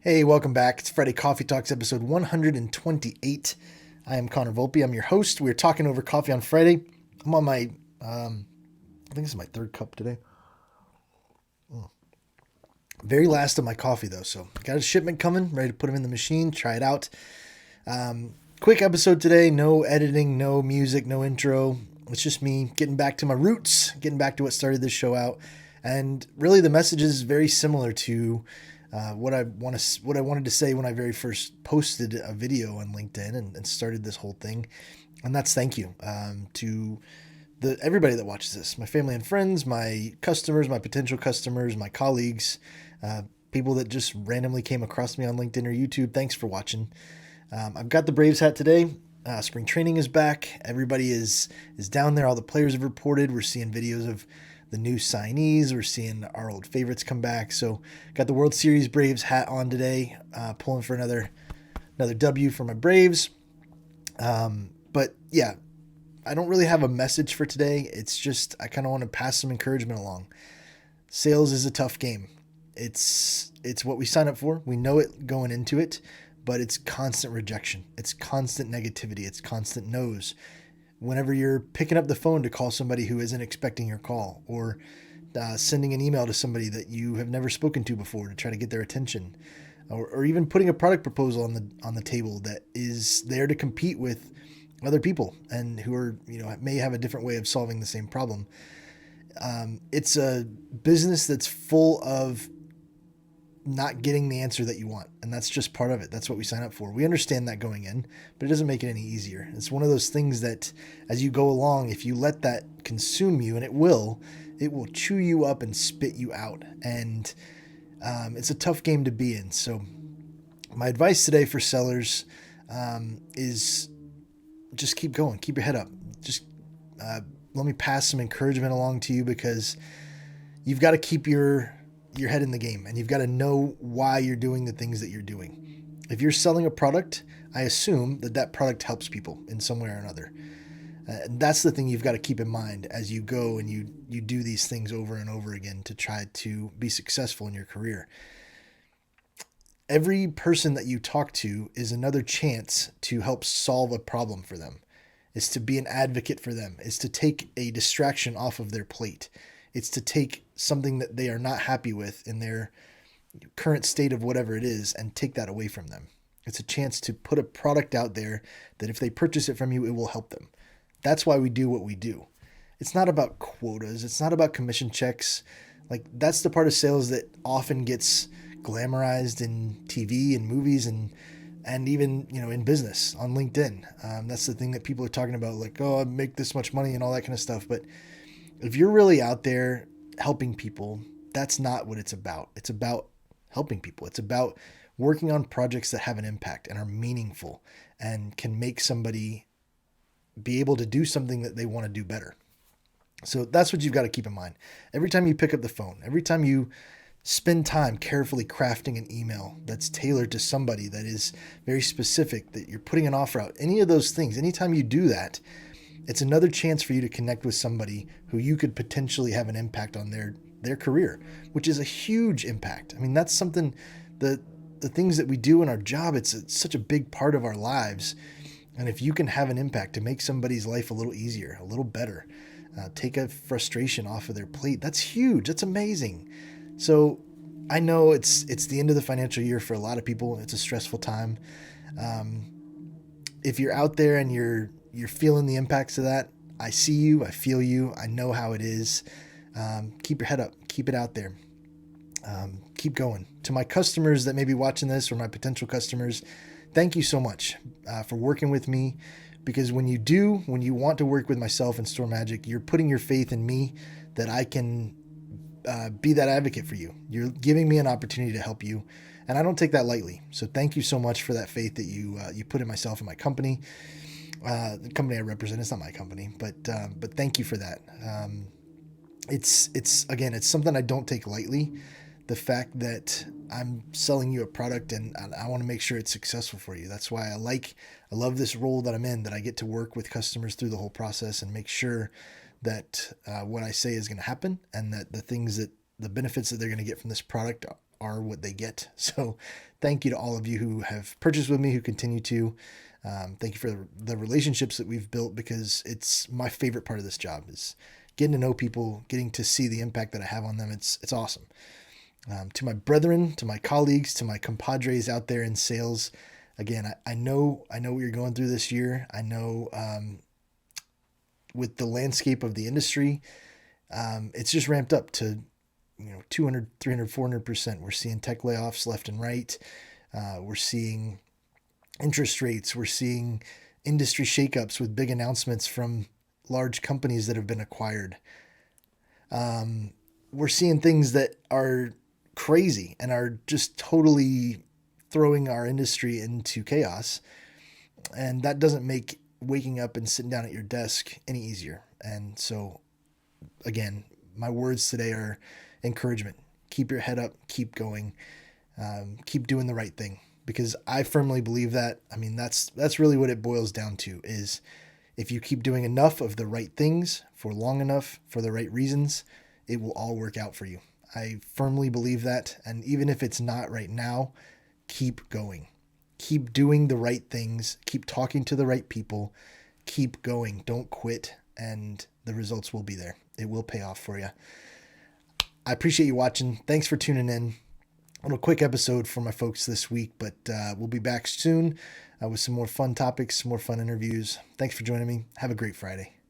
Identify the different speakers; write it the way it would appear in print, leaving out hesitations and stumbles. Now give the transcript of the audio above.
Speaker 1: Hey, welcome back. It's Friday Coffee Talks, episode 128. I am Connor Volpe. I'm your host. We're talking over coffee on Friday. I'm on my, I think this is my third cup today. Very last of my coffee, though. So, got a shipment coming, ready to put them in the machine, try it out. Quick episode today. No editing, no music, no intro. It's just me getting back to my roots, getting back to what started this show out. And really, the message is very similar to what I wanted to say when I very first posted a video on LinkedIn and started this whole thing, and that's thank you to everybody that watches this, my family and friends, my customers, my potential customers, my colleagues, people that just randomly came across me on LinkedIn or YouTube. Thanks for watching. I've got the Braves hat today. Spring training is back. Everybody is down there. All the players have reported. We're seeing videos of the new signees. We're seeing our old favorites come back. So got the World Series Braves hat on today, pulling for another W for my Braves. But yeah, I don't really have a message for today. It's just I kind of want to pass some encouragement along. Sales is a tough game. It's what we sign up for. We know it going into it, but it's constant rejection. It's constant negativity. It's constant no's. Whenever you're picking up the phone to call somebody who isn't expecting your call, or sending an email to somebody that you have never spoken to before to try to get their attention, or even putting a product proposal on the table that is there to compete with other people and who are may have a different way of solving the same problem. It's a business that's full of not getting the answer that you want. And that's just part of it. That's what we sign up for. We understand that going in, but it doesn't make it any easier. It's one of those things that as you go along, if you let that consume you, and it will chew you up and spit you out. And it's a tough game to be in. So my advice today for sellers is just keep going, keep your head up. Just let me pass some encouragement along to you, because you've got to keep your head in the game, and you've got to know why you're doing the things that you're doing. If you're selling a product, I assume that product helps people in some way or another. And that's the thing you've got to keep in mind as you go and you do these things over and over again to try to be successful in your career. Every person that you talk to is another chance to help solve a problem for them. Is to be an advocate for them. Is to take a distraction off of their plate. It's to take something that they are not happy with in their current state of whatever it is and take that away from them. It's a chance to put a product out there that if they purchase it from you, it will help them. That's why we do what we do. It's not about quotas. It's not about commission checks. Like, that's the part of sales that often gets glamorized in TV and movies and even in business on LinkedIn. That's the thing that people are talking about, like, oh, I make this much money and all that kind of stuff. But if you're really out there helping people, that's not what it's about. It's about helping people. It's about working on projects that have an impact and are meaningful and can make somebody be able to do something that they want to do better. So that's what you've got to keep in mind. Every time you pick up the phone, every time you spend time carefully crafting an email that's tailored to somebody, that is very specific, that you're putting an offer out, any of those things, anytime you do that, it's another chance for you to connect with somebody who you could potentially have an impact on their career, which is a huge impact. I mean, that's something, the things that we do in our job, it's such a big part of our lives. And if you can have an impact to make somebody's life a little easier, a little better, take a frustration off of their plate, that's huge. That's amazing. So I know it's the end of the financial year for a lot of people. It's a stressful time. If you're out there and you're feeling the impacts of that, I see you, I feel you, I know how it is. Keep your head up, keep it out there. Keep going. To my customers that may be watching this, or my potential customers, thank you so much for working with me, because when you want to work with myself and Store Magic, you're putting your faith in me that I can be that advocate for you. You're giving me an opportunity to help you, and I don't take that lightly. So thank you so much for that faith that you put in myself and my company. The company I represent, it's not my company, but thank you for that. It's something I don't take lightly. The fact that I'm selling you a product and I want to make sure it's successful for you. That's why I love this role that I'm in, that I get to work with customers through the whole process and make sure that what I say is going to happen, and that the benefits that they're going to get from this product are what they get. So thank you to all of you who have purchased with me, who continue to. Thank you for the relationships that we've built, because it's my favorite part of this job is getting to know people, getting to see the impact that I have on them. It's awesome. To my brethren, to my colleagues, to my compadres out there in sales, again, I know what you're going through this year. I know with the landscape of the industry, it's just ramped up to 200, 300, 400%. We're seeing tech layoffs left and right. We're seeing interest rates. We're seeing industry shakeups with big announcements from large companies that have been acquired. We're seeing things that are crazy and are just totally throwing our industry into chaos. And that doesn't make waking up and sitting down at your desk any easier. And so, again, my words today are encouragement. Keep your head up, keep going, keep doing the right thing, because I firmly believe that. I mean, that's really what it boils down to, is if you keep doing enough of the right things for long enough for the right reasons, it will all work out for you. I firmly believe that. And even if it's not right now, keep going. Keep doing the right things. Keep talking to the right people. Keep going. Don't quit. And the results will be there. It will pay off for you. I appreciate you watching. Thanks for tuning in. A little quick episode for my folks this week, but we'll be back soon with some more fun topics, some more fun interviews. Thanks for joining me. Have a great Friday.